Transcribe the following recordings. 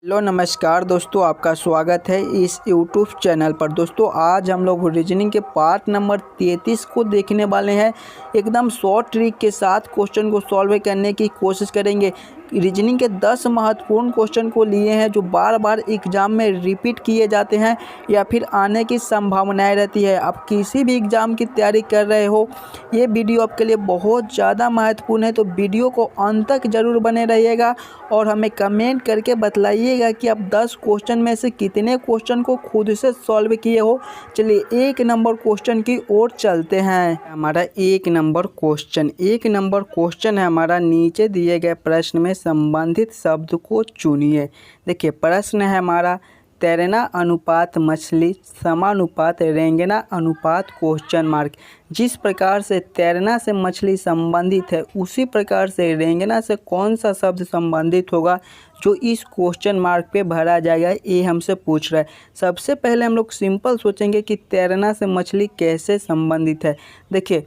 Hello नमस्कार दोस्तों, आपका स्वागत है इस यूट्यूब चैनल पर। दोस्तों आज हम लोग रीजनिंग के पार्ट नंबर 33 को देखने वाले हैं। एकदम शॉर्ट ट्रिक के साथ क्वेश्चन को सॉल्व करने की कोशिश करेंगे। रीजनिंग के 10 महत्वपूर्ण क्वेश्चन को लिए हैं जो बार बार एग्ज़ाम में रिपीट किए जाते हैं या फिर आने की संभावनाएं रहती है। आप किसी भी एग्ज़ाम की तैयारी कर रहे हो, ये वीडियो आपके लिए बहुत ज़्यादा महत्वपूर्ण है, तो वीडियो को अंत तक ज़रूर बने रहिएगा और हमें कमेंट करके बतलाइएगा कि आप 10 क्वेश्चन में से कितने क्वेश्चन को खुद से सॉल्व किए हो। चलिए एक नंबर क्वेश्चन की ओर चलते हैं। हमारा एक नंबर क्वेश्चन है हमारा, नीचे दिए गए प्रश्न में संबंधित शब्द को चुनिए। देखिए प्रश्न है हमारा, तैरना अनुपात मछली समानुपात रेंगना अनुपात क्वेश्चन मार्क। जिस प्रकार से तैरना से मछली संबंधित है उसी प्रकार से रेंगना से कौन सा शब्द संबंधित होगा जो इस क्वेश्चन मार्क पे भरा जाएगा, ये हमसे पूछ रहा है। सबसे पहले हम लोग सिंपल सोचेंगे कि तैरना से मछली कैसे संबंधित है। देखिए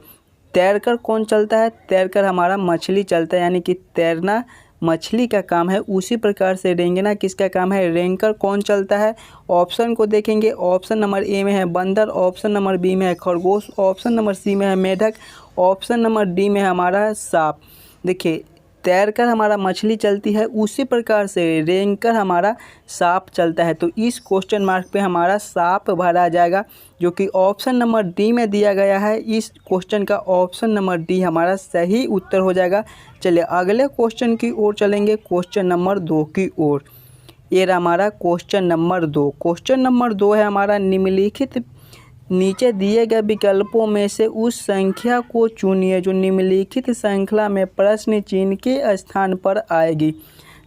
तैरकर कौन चलता है, तैरकर हमारा मछली चलता है, यानी कि तैरना मछली का काम है। उसी प्रकार से रेंगना किसका काम है, रेंगकर कौन चलता है। ऑप्शन को देखेंगे, ऑप्शन नंबर ए में है बंदर, ऑप्शन नंबर बी में है खरगोश, ऑप्शन नंबर सी में है मेढक, ऑप्शन नंबर डी में है हमारा सांप। देखिए तैरकर हमारा मछली चलती है, उसी प्रकार से रेंगकर हमारा सांप चलता है, तो इस क्वेश्चन मार्क पे हमारा सांप भरा जाएगा जो कि ऑप्शन नंबर डी में दिया गया है। इस क्वेश्चन का ऑप्शन नंबर डी हमारा सही उत्तर हो जाएगा। चलिए अगले क्वेश्चन की ओर चलेंगे, क्वेश्चन नंबर 2 की ओर। ये रहा हमारा क्वेश्चन नंबर 2। क्वेश्चन नंबर 2 है हमारा, निम्नलिखित नीचे दिए गए विकल्पों में से उस संख्या को चुनिए जो निम्नलिखित श्रृंखला में प्रश्न चिन्ह के स्थान पर आएगी।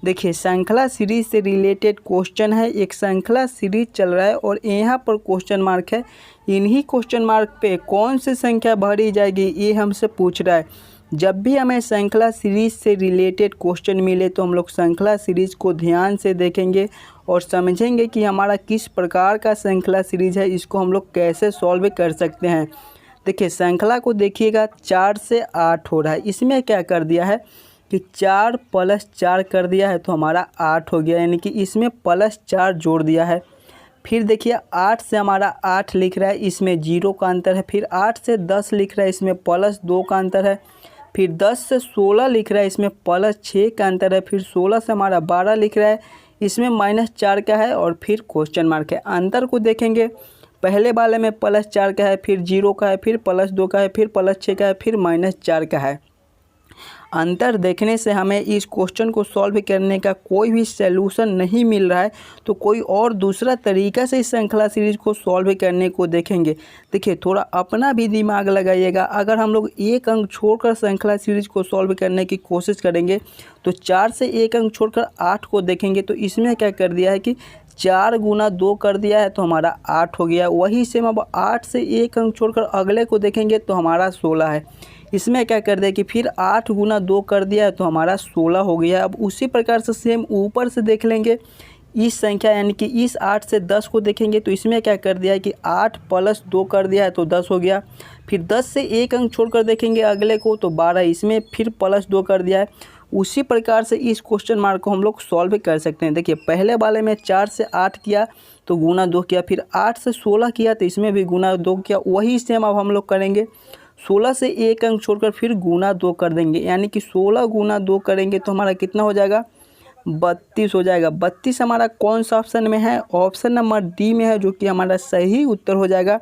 देखिए श्रृंखला सीरीज से रिलेटेड क्वेश्चन है, एक श्रृंखला सीरीज चल रहा है और यहाँ पर क्वेश्चन मार्क है। इन्हीं क्वेश्चन मार्क पे कौन सी संख्या भरी जाएगी ये हमसे पूछ रहा है। जब भी हमें श्रृंखला सीरीज से रिलेटेड क्वेश्चन मिले तो हम लोग श्रृंखला सीरीज को ध्यान से देखेंगे और समझेंगे कि हमारा किस प्रकार का श्रृंखला सीरीज है, इसको हम लोग कैसे सॉल्व कर सकते हैं। देखिए श्रृंखला को देखिएगा, 4 से 8 हो रहा है। इसमें क्या कर दिया है कि 4 + 4 कर दिया है तो हमारा 8 हो गया, यानी कि इसमें +4 जोड़ दिया है। फिर देखिए 8 से हमारा 8 लिख रहा है, इसमें 0 का अंतर है। फिर 8 से 10 लिख रहा है, इसमें +2 का अंतर है। फिर 10 से 16 लिख रहा है, इसमें +6 का अंतर है। फिर 16 से हमारा 12 लिख रहा है, इसमें -4 का है और फिर क्वेश्चन मार्क है। अंतर को देखेंगे, पहले वाले में +4 का है, फिर 0 का है, फिर +2 का है, फिर +6 का है, फिर -4 का है। अंतर देखने से हमें इस क्वेश्चन को सॉल्व करने का कोई भी सलूशन नहीं मिल रहा है, तो कोई और दूसरा तरीका से इस श्रृंखला सीरीज को सॉल्व करने को देखेंगे। देखिए थोड़ा अपना भी दिमाग लगाइएगा। अगर हम लोग एक अंक छोड़कर श्रृंखला सीरीज को सॉल्व करने की कोशिश करेंगे तो 4 से एक अंक छोड़कर 8 को देखेंगे तो इसमें क्या कर दिया है कि 4 × 2 कर दिया है तो हमारा 8 हो गया। वही सेम अब 8 से एक अंक छोड़कर अगले को देखेंगे तो हमारा 16 है। इसमें क्या कर दिया कि फिर 8 × 2 कर दिया है तो हमारा 16 हो गया। अब उसी प्रकार से सेम ऊपर से देख लेंगे इस संख्या, यानी कि इस 8 से 10 को देखेंगे तो इसमें क्या कर दिया है कि 8 + 2 कर दिया है तो 10 हो गया। फिर 10 से एक अंक छोड़कर देखेंगे अगले को तो 12, इसमें फिर +2 कर दिया है। उसी प्रकार से इस क्वेश्चन मार्क को हम लोग सॉल्व कर सकते हैं। देखिए पहले वाले में 4 से 8 किया तो × 2 किया, फिर 8 से 16 किया तो इसमें भी × 2 किया। वही सेम अब हम लोग करेंगे, 16 से एक अंक छोड़कर फिर × 2 कर देंगे, यानी कि 16 × 2 करेंगे तो हमारा कितना हो जाएगा, 32 हो जाएगा। 32 हमारा कौन सा ऑप्शन में है, ऑप्शन नंबर डी में है, जो कि हमारा सही उत्तर हो जाएगा।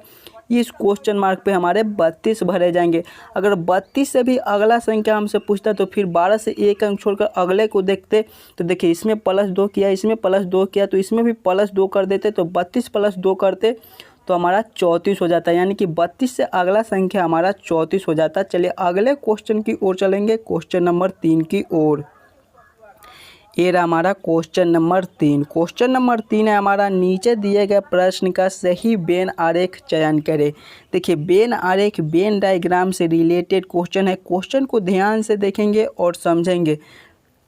इस क्वेश्चन मार्क पे हमारे 32 भरे जाएंगे। अगर 32 से भी अगला संख्या हमसे पूछता तो फिर 12 से एक अंक छोड़कर अगले को देखते तो देखिए इसमें +2 किया, इसमें +2 किया तो इसमें भी +2 कर देते तो 32 + 2 करते तो हमारा 34 हो जाता है, यानी कि 32 से अगला संख्या हमारा 34 हो जाता है। चलिए अगले क्वेश्चन की ओर चलेंगे, क्वेश्चन नंबर 3 की ओर। ये रहा हमारा क्वेश्चन नंबर 3। क्वेश्चन नंबर 3 है हमारा, नीचे दिए गए प्रश्न का सही वेन आरेख चयन करें। देखिए वेन आरेख वेन डायग्राम से रिलेटेड क्वेश्चन है। क्वेश्चन को ध्यान से देखेंगे और समझेंगे।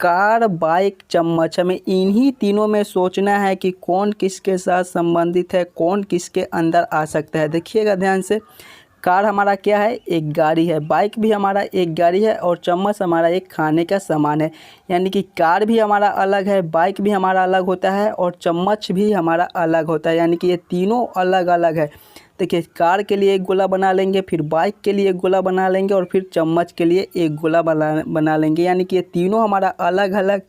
कार, बाइक, चम्मच, हमें इन्हीं तीनों में सोचना है कि कौन किसके साथ संबंधित है, कौन किसके अंदर आ सकता है। देखिएगा ध्यान से, कार हमारा क्या है, एक गाड़ी है, बाइक भी हमारा एक गाड़ी है और चम्मच हमारा एक खाने का सामान है। यानी कि कार भी हमारा अलग है, बाइक भी हमारा अलग होता है और चम्मच भी हमारा अलग होता है। यानी कि ये तीनों अलग अलग है। देखिए, कार के लिए एक गोला बना लेंगे, फिर बाइक के लिए एक गोला बना लेंगे और फिर चम्मच के लिए एक गोला बना लेंगे। यानी कि ये तीनों हमारा अलग अलग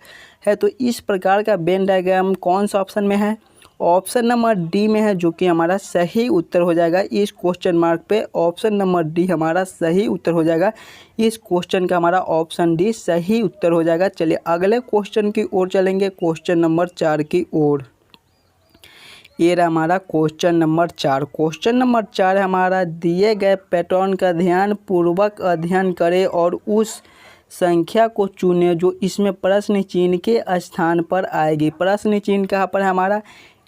है। तो इस प्रकार का वेन डायग्राम कौन सा ऑप्शन में है, ऑप्शन नंबर डी में है, जो कि हमारा सही उत्तर हो जाएगा इस क्वेश्चन मार्क पे। ऑप्शन नंबर डी हमारा सही उत्तर हो जाएगा इस क्वेश्चन का, हमारा ऑप्शन डी सही उत्तर हो जाएगा। चलिए अगले क्वेश्चन की ओर चलेंगे, क्वेश्चन नंबर 4 की ओर। ये रहा हमारा क्वेश्चन नंबर 4। क्वेश्चन नंबर 4 हमारा, दिए गए पैटर्न का ध्यानपूर्वक अध्ययन करें और उस संख्या को चुनें जो इसमें प्रश्न चिन्ह के स्थान पर आएगी। प्रश्न चिन्ह कहाँ पर है हमारा,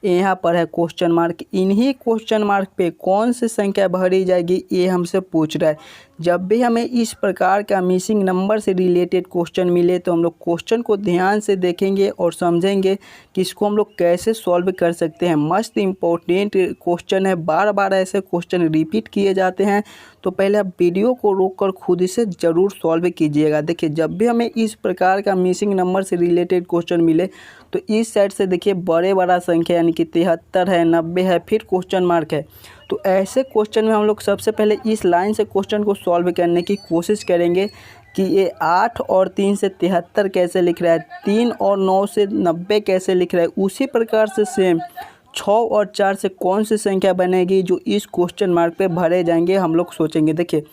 यहाँ पर है क्वेश्चन मार्क। इन्हीं क्वेश्चन मार्क पे कौन सी संख्या भरी जाएगी ये हमसे पूछ रहा है। जब भी हमें इस प्रकार का मिसिंग नंबर से रिलेटेड क्वेश्चन मिले तो हम लोग क्वेश्चन को ध्यान से देखेंगे और समझेंगे कि इसको हम लोग कैसे सॉल्व कर सकते हैं। मस्त इम्पोर्टेंट क्वेश्चन है, बार बार ऐसे क्वेश्चन रिपीट किए जाते हैं। तो पहले आप वीडियो को रोककर खुद इसे ज़रूर सॉल्व कीजिएगा। देखिए, जब भी हमें इस प्रकार का मिसिंग नंबर से रिलेटेड क्वेश्चन मिले तो इस साइड से देखिए बड़ा संख्या यानी कि 73 है, 90 है, फिर क्वेश्चन मार्क है। तो ऐसे क्वेश्चन में हम लोग सबसे पहले इस लाइन से क्वेश्चन को सॉल्व करने की कोशिश करेंगे कि ये 8 और 3 से 73 कैसे लिख रहा है, 3 और 9 से 90 कैसे लिख रहा है। उसी प्रकार से सेम 6 और 4 से कौन सी संख्या बनेगी जो इस क्वेश्चन मार्क पे भरे जाएंगे, हम लोग सोचेंगे। देखिए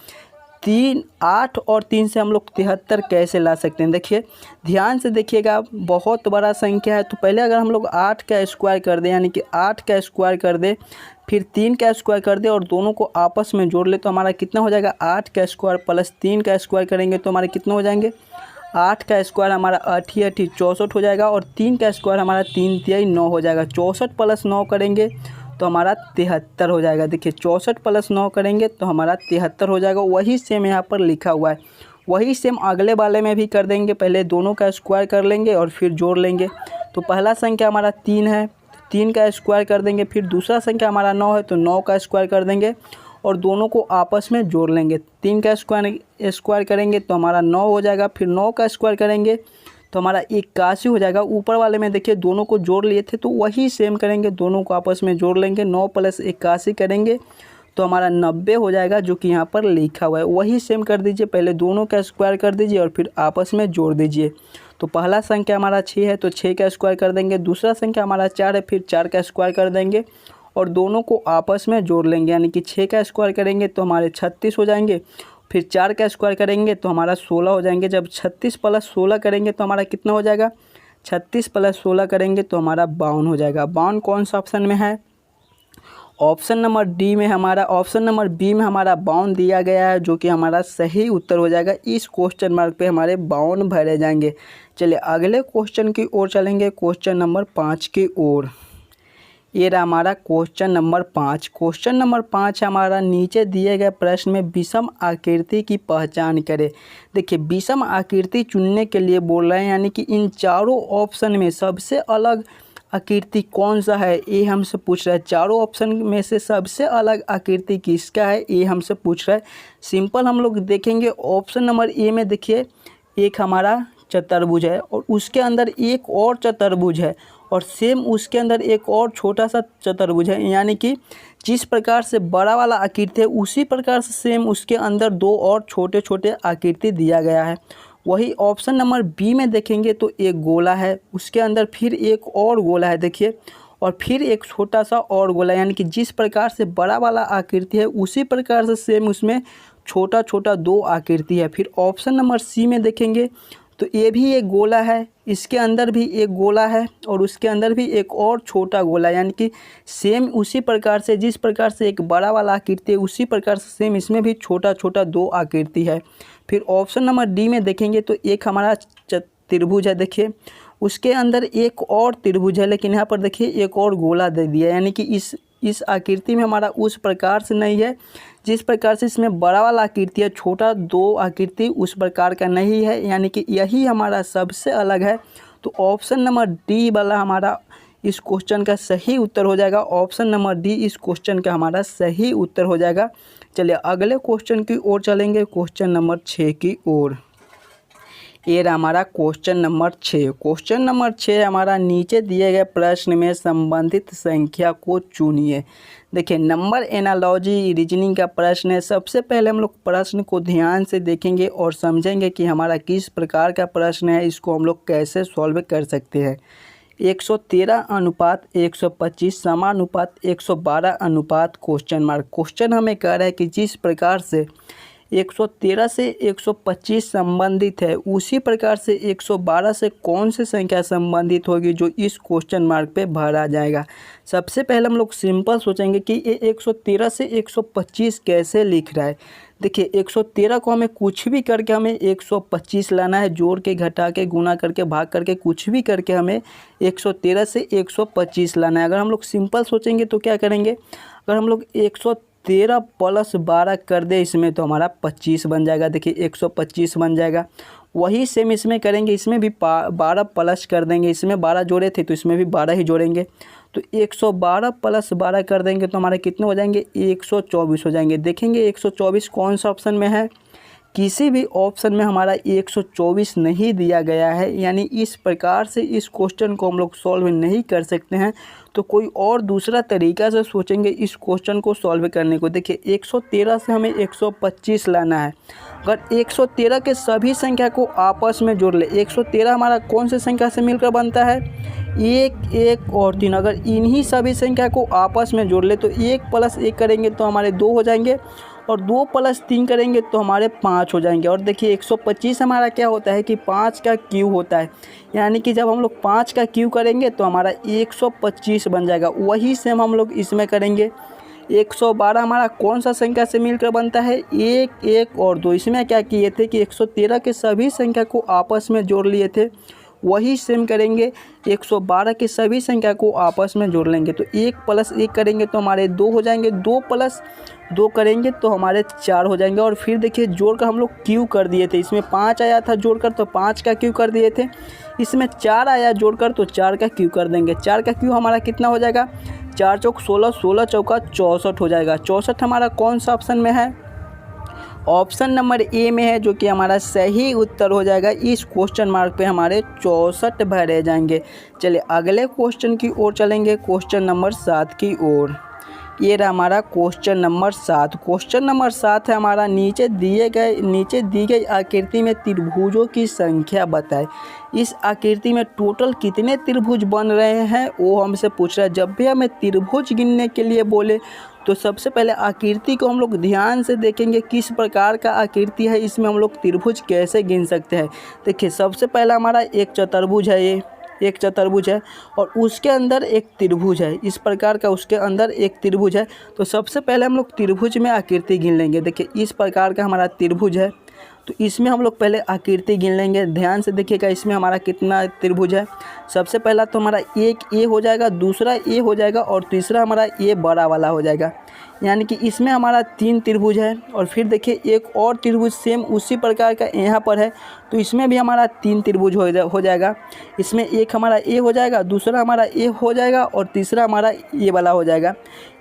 8 और 3 से हम लोग 73 कैसे ला सकते हैं। देखिए ध्यान से देखिएगा, बहुत बड़ा संख्या है। तो पहले अगर हम लोग 8 का स्क्वायर कर दें, यानी कि 8 का स्क्वायर कर दे, फिर 3 का स्क्वायर कर दे और दोनों को आपस में जोड़ ले तो हमारा कितना हो जाएगा, 8 का स्क्वायर प्लस 3 का स्क्वायर करेंगे तो हमारे कितना हो जाएंगे, 8 का स्क्वायर हमारा 8 64 हो जाएगा और 3 का स्क्वायर हमारा 3 3 9 हो जाएगा। 64 प्लस 9 करेंगे तो हमारा 73 हो जाएगा। देखिए 64 प्लस 9 करेंगे तो हमारा 73 हो जाएगा। वही सेम यहाँ पर लिखा हुआ है, वही सेम अगले वाले में भी कर देंगे। पहले दोनों का स्क्वायर कर लेंगे और फिर जोड़ लेंगे। तो पहला संख्या हमारा 3 है, 3 का स्क्वायर कर देंगे। फिर दूसरा संख्या हमारा 9 है तो 9 का स्क्वायर कर देंगे और दोनों को आपस में जोड़ लेंगे। 3 का स्क्वायर करेंगे तो हमारा 9 हो जाएगा। फिर 9 का स्क्वायर करेंगे तो हमारा 81 हो जाएगा। ऊपर वाले में देखिए दोनों को जोड़ लिए थे तो वही सेम करेंगे, दोनों को आपस में जोड़ लेंगे। 9 प्लस 81 करेंगे तो हमारा 90 हो जाएगा, जो कि यहाँ पर लिखा हुआ है। वही सेम कर दीजिए, पहले दोनों का स्क्वायर कर दीजिए और फिर आपस में जोड़ दीजिए। तो पहला संख्या हमारा 6 है तो 6 का स्क्वायर कर देंगे। दूसरा संख्या हमारा 4 है, फिर 4 का स्क्वायर कर देंगे और दोनों को आपस में जोड़ लेंगे। यानी कि 6 का स्क्वायर करेंगे तो हमारे 36 हो जाएंगे। फिर 4 का स्क्वायर करेंगे तो हमारा 16 हो जाएंगे। जब 36 प्लस 16 करेंगे तो हमारा कितना हो जाएगा, 36 प्लस 16 करेंगे तो हमारा 52 हो जाएगा। 52 कौन सा ऑप्शन में है, ऑप्शन नंबर डी में हमारा, ऑप्शन नंबर बी में हमारा 52 दिया गया है, जो कि हमारा सही उत्तर हो जाएगा। इस क्वेश्चन मार्क पे हमारे 52 भरे जाएंगे। चलिए अगले क्वेश्चन की ओर चलेंगे, क्वेश्चन नंबर 5 की ओर। ये रहा हमारा क्वेश्चन नंबर 5। क्वेश्चन नंबर 5 हमारा, नीचे दिए गए प्रश्न में विषम आकृति की पहचान करें। देखिए विषम आकृति चुनने के लिए बोल रहे हैं, यानी कि इन चारों ऑप्शन में सबसे अलग आकृति कौन सा है ये हमसे पूछ रहा है। चारों ऑप्शन में से सबसे अलग आकृति किसका है ये हमसे पूछ रहा है। सिंपल हम लोग देखेंगे, ऑप्शन नंबर ए में देखिए एक हमारा चतुर्भुज है और उसके अंदर एक और चतुर्भुज है और सेम उसके अंदर एक और छोटा सा चतुर्भुज है। यानी कि जिस प्रकार से बड़ा वाला आकृति है उसी प्रकार से सेम उसके अंदर दो और छोटे छोटे आकृति दिया गया है। वही ऑप्शन नंबर बी में देखेंगे तो एक गोला है, उसके अंदर फिर एक और गोला है देखिए, और फिर एक छोटा सा और गोला। यानी कि जिस प्रकार से बड़ा वाला आकृति है उसी प्रकार से सेम उसमें छोटा छोटा दो आकृति है। फिर ऑप्शन नंबर सी में देखेंगे तो ये भी एक गोला है, इसके अंदर भी एक गोला है और उसके अंदर भी एक और छोटा गोला। यानी कि सेम उसी प्रकार से जिस प्रकार से एक बड़ा वाला आकृति है उसी प्रकार से सेम इसमें भी छोटा छोटा दो आकृति है। फिर ऑप्शन नंबर डी में देखेंगे तो एक हमारा त्रिभुज है देखिए, उसके अंदर एक और त्रिभुज है, लेकिन यहाँ पर देखिए एक और गोला दे दिया। यानी कि इस आकृति में हमारा उस प्रकार से नहीं है जिस प्रकार से इसमें बड़ा वाला आकृति है, छोटा दो आकृति उस प्रकार का नहीं है। यानी कि यही हमारा सबसे अलग है। तो ऑप्शन नंबर डी वाला हमारा इस क्वेश्चन का सही उत्तर हो जाएगा ऑप्शन नंबर डी इस क्वेश्चन का हमारा सही उत्तर हो जाएगा। चलिए अगले क्वेश्चन की ओर चलेंगे, क्वेश्चन नंबर 6 की ओर। ये रहा हमारा क्वेश्चन नंबर 6। क्वेश्चन नंबर 6 हमारा नीचे दिए गए प्रश्न में संबंधित संख्या को चुनिए। देखिए नंबर एनालॉजी रीजनिंग का प्रश्न है। सबसे पहले हम लोग प्रश्न को ध्यान से देखेंगे और समझेंगे कि हमारा किस प्रकार का प्रश्न है, इसको हम लोग कैसे सॉल्व कर सकते हैं। 113:125 समानुपात 112 क्वेश्चन मार्क। क्वेश्चन हमें कह रहा है कि जिस प्रकार से 113 से 125 संबंधित है, उसी प्रकार से 112 से कौन सी संख्या संबंधित होगी जो इस क्वेश्चन मार्क पे भरा जाएगा। सबसे पहले हम लोग सिंपल सोचेंगे कि ये 113 से 125 कैसे लिख रहा है। देखिए 113 को हमें कुछ भी करके हमें 125 लाना है, जोड़ के घटा के गुना करके भाग करके कुछ भी करके हमें 113 से 125 लाना है। अगर हम लोग सिंपल सोचेंगे तो क्या करेंगे, अगर हम लोग 113 + 12 कर दे इसमें तो हमारा 25 बन जाएगा। देखिए 125 बन जाएगा। वही सेम इसमें करेंगे, इसमें भी 12 प्लस कर देंगे, इसमें 12 जोड़े थे तो इसमें भी 12 ही जोड़ेंगे। तो 112 + 12 कर देंगे तो हमारे कितने हो जाएंगे, 124 हो जाएंगे। देखेंगे 124 कौन सा ऑप्शन में है, किसी भी ऑप्शन में हमारा 124 नहीं दिया गया है, यानी इस प्रकार से इस क्वेश्चन को हम लोग सॉल्व नहीं कर सकते हैं। तो कोई और दूसरा तरीका से सोचेंगे इस क्वेश्चन को सॉल्व करने को। देखिए 113 से हमें 125 लाना है। अगर 113 के सभी संख्या को आपस में जोड़ ले, 113 हमारा कौन से संख्या से मिलकर बनता है, 1, 1 और 3। अगर इन्हीं सभी संख्या को आपस में जोड़ ले तो 1 + 1 करेंगे तो हमारे 2 हो जाएंगे और 2 + 3 करेंगे तो हमारे 5 हो जाएंगे। और देखिए 125 हमारा क्या होता है कि 5 का क्यू होता है, यानी कि जब हम लोग 5 का क्यू करेंगे तो हमारा 125 बन जाएगा। वही सेम हम लोग इसमें करेंगे। 112 हमारा कौन सा संख्या से मिलकर बनता है, 1, 1 और 2। इसमें क्या किए थे कि 113 के सभी संख्या को आपस में जोड़ लिए थे, वही सेम करेंगे। 112 के सभी संख्या को आपस में जोड़ लेंगे तो 1 + 1 करेंगे तो हमारे 2 हो जाएंगे, 2 + 2 करेंगे तो हमारे 4 हो जाएंगे। और फिर देखिए जोड़कर हम लोग क्यू कर दिए थे, इसमें 5 आया था जोड़कर तो 5 का क्यू कर दिए थे, इसमें 4 आया जोड़कर तो 4 का क्यू कर देंगे। 4 का क्यू हमारा कितना हो जाएगा, 4 चौक 16, 16 चौका 64 हो जाएगा। 64 हमारा कौन सा ऑप्शन में है, ऑप्शन नंबर ए में है, जो कि हमारा सही उत्तर हो जाएगा। इस क्वेश्चन मार्क पे हमारे 64 भरे जाएंगे। चलिए अगले क्वेश्चन की ओर चलेंगे, क्वेश्चन नंबर 7 की ओर। ये रहा हमारा क्वेश्चन नंबर 7। क्वेश्चन नंबर 7 है हमारा, नीचे दी गई आकृति में त्रिभुजों की संख्या बताएं। इस आकृति में टोटल कितने त्रिभुज बन रहे हैं वो हमसे पूछ रहा है। जब भी हमें त्रिभुज गिनने के लिए बोले तो सबसे पहले आकृति को हम लोग ध्यान से देखेंगे किस प्रकार का आकृति है, इसमें हम लोग त्रिभुज कैसे गिन सकते हैं। देखिए सबसे पहला हमारा एक चतुर्भुज है, ये एक चतुर्भुज है और उसके अंदर एक त्रिभुज है, इस प्रकार का उसके अंदर एक त्रिभुज है। तो सबसे पहले हम लोग त्रिभुज में आकृति गिन लेंगे। देखिए इस प्रकार का हमारा त्रिभुज है तो इसमें हम लोग पहले आकृति गिन लेंगे। ध्यान से देखिएगा इसमें हमारा कितना त्रिभुज है। सबसे पहला तो हमारा एक ए हो जाएगा, दूसरा ए हो जाएगा और तीसरा हमारा ए बड़ा वाला हो जाएगा, यानी कि इसमें हमारा 3 त्रिभुज है। और फिर देखिए एक और त्रिभुज सेम उसी प्रकार का यहाँ पर है तो इसमें भी हमारा 3 त्रिभुज हो जाएगा। इसमें एक हमारा ए हो जाएगा, दूसरा हमारा ए हो जाएगा और तीसरा हमारा ए वाला हो जाएगा,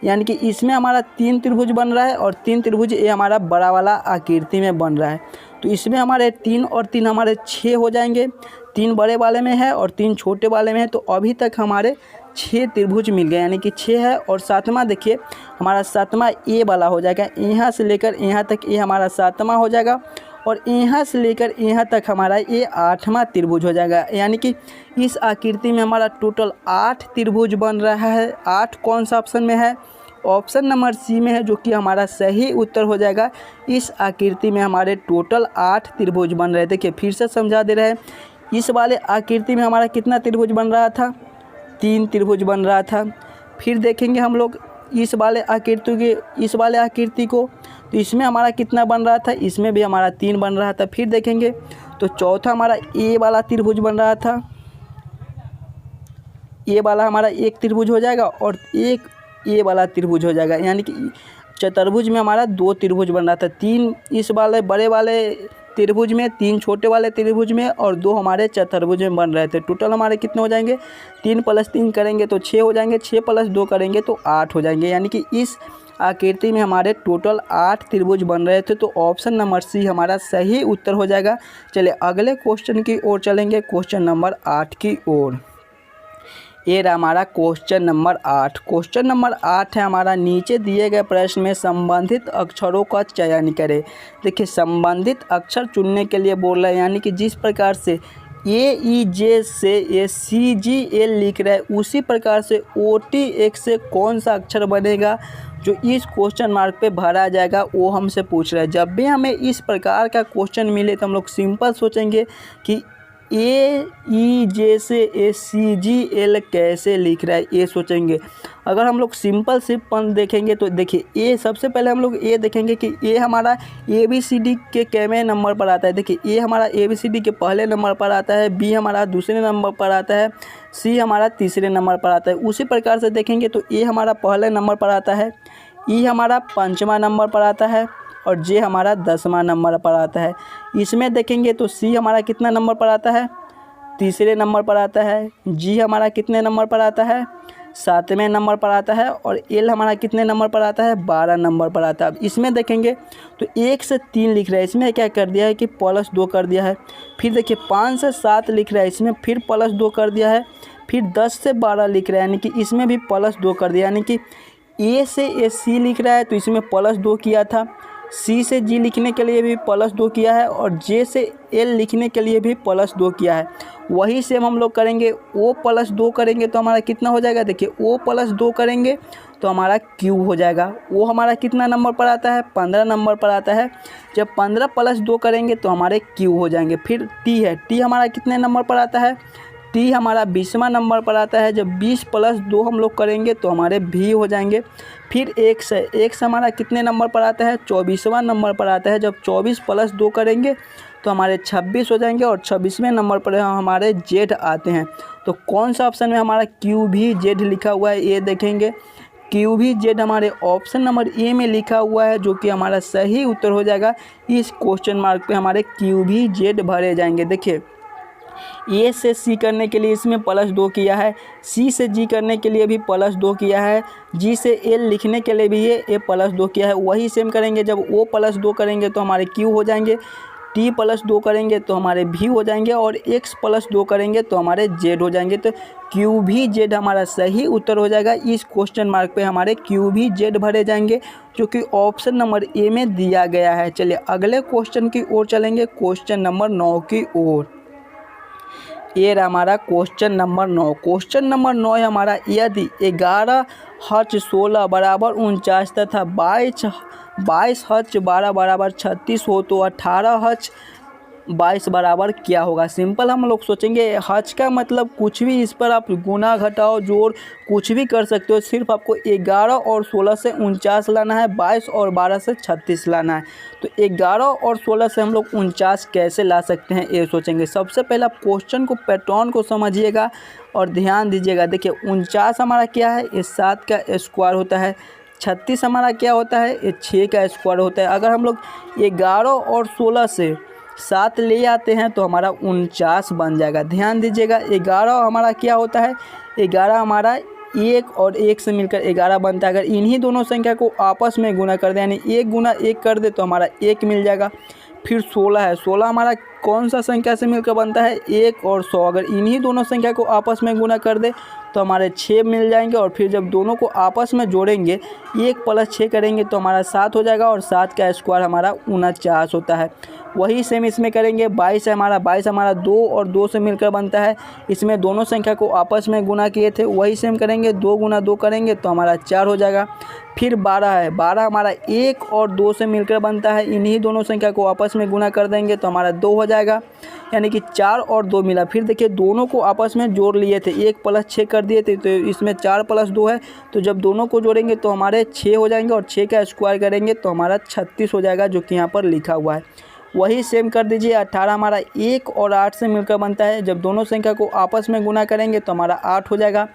यानी कि इसमें हमारा 3 त्रिभुज बन रहा है और 3 त्रिभुज ये हमारा बड़ा वाला आकृति में बन रहा है। तो इसमें हमारे 3 और 3 हमारे 6 हो जाएंगे। 3 बड़े वाले में है और 3 छोटे वाले में है, तो अभी तक हमारे 6 त्रिभुज मिल गए, यानी कि 6 है। और 7वां देखिए हमारा 7वां ए वाला हो जाएगा, यहाँ से लेकर यहाँ तक ये हमारा 7वां हो जाएगा और यहाँ से लेकर यहाँ तक हमारा ये 8वां त्रिभुज हो जाएगा, यानी कि इस आकृति में हमारा टोटल 8 त्रिभुज बन रहा है। 8 कौन सा ऑप्शन में है, ऑप्शन नंबर सी में है, जो कि हमारा सही उत्तर हो जाएगा। इस आकृति में हमारे टोटल 8 त्रिभुज बन रहे। देखिए फिर से समझा दे रहे हैं, इस वाले आकृति में हमारा कितना त्रिभुज बन रहा था, 3 त्रिभुज बन रहा था। फिर देखेंगे हम लोग इस वाले आकृति को, तो इसमें हमारा कितना बन रहा था, इसमें भी हमारा 3 बन रहा था। फिर देखेंगे तो चौथा हमारा ए वाला त्रिभुज बन रहा था, ए वाला हमारा एक त्रिभुज हो जाएगा और एक ए वाला त्रिभुज हो जाएगा, यानी कि चतुर्भुज में हमारा 2 त्रिभुज बन रहा था। 3 इस वाले बड़े वाले त्रिभुज में, 3 छोटे वाले त्रिभुज में और 2 हमारे चतुर्भुज में बन रहे थे। टोटल हमारे कितने हो जाएंगे, 3 + 3 करेंगे तो 6 हो जाएंगे, 6 + 2 करेंगे तो 8 हो जाएंगे। यानी कि इस आकृति में हमारे टोटल 8 त्रिभुज बन रहे थे। तो ऑप्शन नंबर सी हमारा सही उत्तर हो जाएगा। चलिए अगले क्वेश्चन की ओर चलेंगे, क्वेश्चन नंबर 8 की ओर। ये रहा हमारा क्वेश्चन नंबर 8। क्वेश्चन नंबर 8 है हमारा, नीचे दिए गए प्रश्न में संबंधित अक्षरों का चयन करें। देखिए संबंधित अक्षर चुनने के लिए बोल रहे हैं, यानी कि जिस प्रकार से AEJ से CGL लिख रहा है उसी प्रकार से OTX से कौन सा अक्षर बनेगा जो इस क्वेश्चन मार्क पे भरा जाएगा, वो हमसे पूछ रहा है। जब भी हमें इस प्रकार का क्वेश्चन मिले तो हम लोग सिंपल सोचेंगे कि AEJ से CGL कैसे लिख रहा है, ये सोचेंगे। अगर हम लोग सिंपल सिंपल देखेंगे तो देखिए ए, सबसे पहले हम लोग ये देखेंगे कि ए हमारा ABCD के कितने नंबर पर आता है। देखिए ए हमारा ABCD के पहले नंबर पर आता है, बी हमारा दूसरे नंबर पर आता है, सी हमारा तीसरे नंबर पर आता है। उसी प्रकार से देखेंगे तो ए हमारा पहले नंबर पर आता है, ई हमारा 5वां नंबर पर आता है और जे हमारा 10वां नंबर पर आता है। इसमें देखेंगे तो सी हमारा कितना नंबर पर आता है, तीसरे नंबर पर आता है, जी हमारा कितने नंबर पर आता है, 7वें नंबर पर आता है और एल हमारा कितने नंबर पर आता है, 12 नंबर पर आता है। अब इसमें देखेंगे तो 1 से 3 लिख रहा है, इसमें क्या कर दिया है कि +2 कर दिया है। फिर देखिए 5 से 7 लिख रहा है, इसमें फिर +2 कर दिया है। फिर 10 से 12 लिख रहा है, यानी कि इसमें भी +2 कर दिया। यानी कि ए से सी लिख रहा है तो इसमें +2 किया था, सी से जी लिखने के लिए भी +2 किया है और जे से एल लिखने के लिए भी +2 किया है। वही सेम हम लोग करेंगे, ओ +2 करेंगे तो हमारा कितना हो जाएगा। देखिए ओ +2 करेंगे तो हमारा क्यू हो जाएगा। वो हमारा कितना नंबर पर आता है, 15 नंबर पर आता है। जब 15 + 2 करेंगे तो हमारे क्यू हो जाएंगे। फिर टी है, टी हमारा कितने नंबर पर आता है, टी हमारा 20वां नंबर पर आता है। जब 20 + 2 हम लोग करेंगे तो हमारे भी हो जाएंगे। फिर एक्स है, एक्स हमारा कितने नंबर पर आता है, 24वां नंबर पर आता है। जब 24 + 2 करेंगे तो हमारे 26 हो जाएंगे और 26वें नंबर पर हमारे जेड आते हैं। तो कौन सा ऑप्शन में हमारा QVZ लिखा हुआ है, ये देखेंगे। QVZ हमारे ऑप्शन नंबर ए में लिखा हुआ है, जो कि हमारा सही उत्तर हो जाएगा। इस क्वेश्चन मार्क पे हमारे QVZ भरे जाएंगे। देखिए ए से सी करने के लिए इसमें +2 किया है, सी से जी करने के लिए भी +2 किया है, जी से एल लिखने के लिए भी ये +2 किया है। वही सेम करेंगे, जब ओ +2 करेंगे तो हमारे क्यू हो जाएंगे, टी +2 करेंगे तो हमारे भी हो जाएंगे और एक्स +2 करेंगे तो हमारे जेड हो जाएंगे। तो QVZ हमारा सही उत्तर हो जाएगा। इस क्वेश्चन मार्क पे हमारे QVZ भरे जाएंगे, जो कि ऑप्शन नंबर ए में दिया गया है। चलिए अगले क्वेश्चन की ओर चलेंगे, क्वेश्चन नंबर 9 की ओर। ये रहा हमारा क्वेश्चन नंबर 9। क्वेश्चन नंबर 9 है हमारा, यदि 11 H 16 = 49 तथा 22 H 12 = 36 हो तो 18 H 22 बराबर क्या होगा। सिंपल हम लोग सोचेंगे, हज का मतलब कुछ भी, इस पर आप गुना घटाओ जोड़ कुछ भी कर सकते हो। सिर्फ आपको 11 और 16 से 49 लाना है, 22 और 12 से 36 लाना है। तो 11 और 16 से हम लोग 49 कैसे ला सकते हैं, ये सोचेंगे। सबसे पहले आप क्वेश्चन को, पैटर्न को समझिएगा और ध्यान दीजिएगा। देखिए 49 हमारा क्या है, ये 7 का स्क्वायर होता है। 36 हमारा क्या होता है, ये 6 का स्क्वायर होता है। अगर हम लोग 11 और 16 से 7 ले आते हैं तो हमारा 49 बन जाएगा। ध्यान दीजिएगा, 11 हमारा क्या होता है, 11 हमारा 1 और 1 से मिलकर 11 बनता है। अगर इन्हीं दोनों संख्या को आपस में गुना कर दें, यानी 1 गुना 1 कर दे तो हमारा 1 मिल जाएगा। फिर 16 है, 16 हमारा कौन सा संख्या से मिलकर बनता है, 1 और 100। अगर इन्हीं दोनों संख्या को आपस में गुना कर दे तो हमारे 6 मिल जाएंगे। और फिर जब दोनों को आपस में जोड़ेंगे, 1 + 6 करेंगे तो हमारा 7 हो जाएगा और 7 का स्क्वायर हमारा 49 होता है। वही सेम इसमें करेंगे। 22 है हमारा, 22 हमारा 2 और 2 से मिलकर बनता है। इसमें दोनों संख्या को आपस में गुना किए थे, वही सेम करेंगे। 2 गुना 2 करेंगे तो हमारा 4 हो जाएगा। फिर 12 है, 12 हमारा 1 और 2 से मिलकर बनता है। इन्हीं दोनों संख्या को आपस में गुना कर देंगे तो हमारा 2 हो जाएगा, यानी कि 4 और 2 मिला। फिर देखिए दोनों को आपस में जोड़ लिए थे, 1 + 6 कर दिए थे, तो इसमें 4 + 2 है। तो जब दोनों को जोड़ेंगे तो हमारे 6 हो जाएंगे और 6 का स्क्वायर करेंगे तो हमारा 36 हो जाएगा, जो कि यहाँ पर लिखा हुआ है। वही सेम कर दीजिए। 18 हमारा 1 और 8 से मिलकर बनता है। जब दोनों संख्या को आपस में गुना करेंगे तो हमारा 8 हो जाएगा।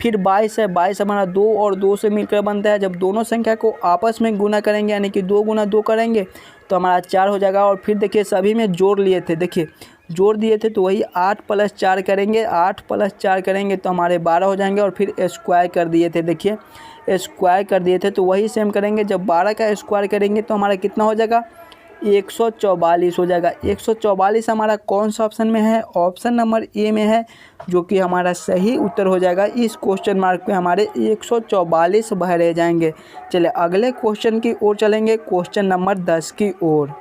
फिर 22 है, 22 हमारा 2 और 2 से मिलकर बनता है। जब दोनों संख्या को आपस में गुना करेंगे यानी कि 2 गुना 2 करेंगे तो हमारा 4 हो जाएगा। और फिर देखिए सभी में जोड़ लिए थे, देखिए जोड़ दिए थे तो वही 8 + 4 करेंगे, 8 + 4 करेंगे तो हमारे 12 हो जाएंगे। और फिर स्क्वायर कर दिए थे, देखिए स्क्वायर कर दिए थे तो वही सेम करेंगे। जब 12 का स्क्वायर करेंगे तो हमारा कितना हो जाएगा, 144 हो जाएगा। 144 हमारा कौन सा ऑप्शन में है, ऑप्शन नंबर ए में है, जो कि हमारा सही उत्तर हो जाएगा। इस क्वेश्चन मार्क पे हमारे 144 बह रह जाएंगे। चलिए अगले क्वेश्चन की ओर चलेंगे, क्वेश्चन नंबर 10 की ओर।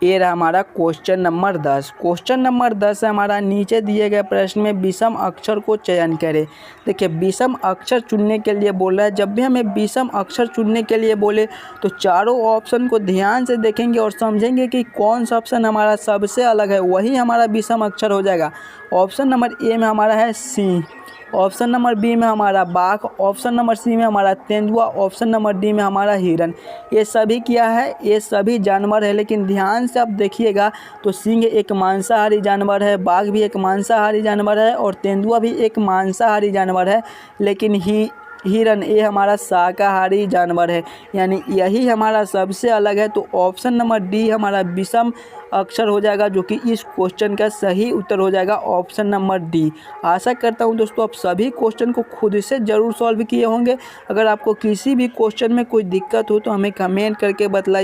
ये रहा हमारा क्वेश्चन नंबर 10। क्वेश्चन नंबर 10 है हमारा, नीचे दिए गए प्रश्न में विषम अक्षर को चयन करें। देखिए विषम अक्षर चुनने के लिए बोल रहा है। जब भी हमें विषम अक्षर चुनने के लिए बोले तो चारों ऑप्शन को ध्यान से देखेंगे और समझेंगे कि कौन सा ऑप्शन हमारा सबसे अलग है, वही हमारा विषम अक्षर हो जाएगा। ऑप्शन नंबर ए में हमारा है सिंह, ऑप्शन नंबर बी में हमारा बाघ, ऑप्शन नंबर सी में हमारा तेंदुआ, ऑप्शन नंबर डी में हमारा हिरन। ये सभी क्या है, ये सभी जानवर है। लेकिन ध्यान से आप देखिएगा तो सिंह एक मांसाहारी जानवर है, बाघ भी एक मांसाहारी जानवर है और तेंदुआ भी एक मांसाहारी जानवर है। लेकिन हिरन ये हमारा शाकाहारी जानवर है, यानी यही हमारा सबसे अलग है। तो ऑप्शन नंबर डी हमारा विषम अक्षर हो जाएगा, जो कि इस क्वेश्चन का सही उत्तर हो जाएगा ऑप्शन नंबर डी। आशा करता हूं दोस्तों आप सभी क्वेश्चन को खुद से ज़रूर सॉल्व किए होंगे। अगर आपको किसी भी क्वेश्चन में कोई दिक्कत हो तो हमें कमेंट करके बतलाइए।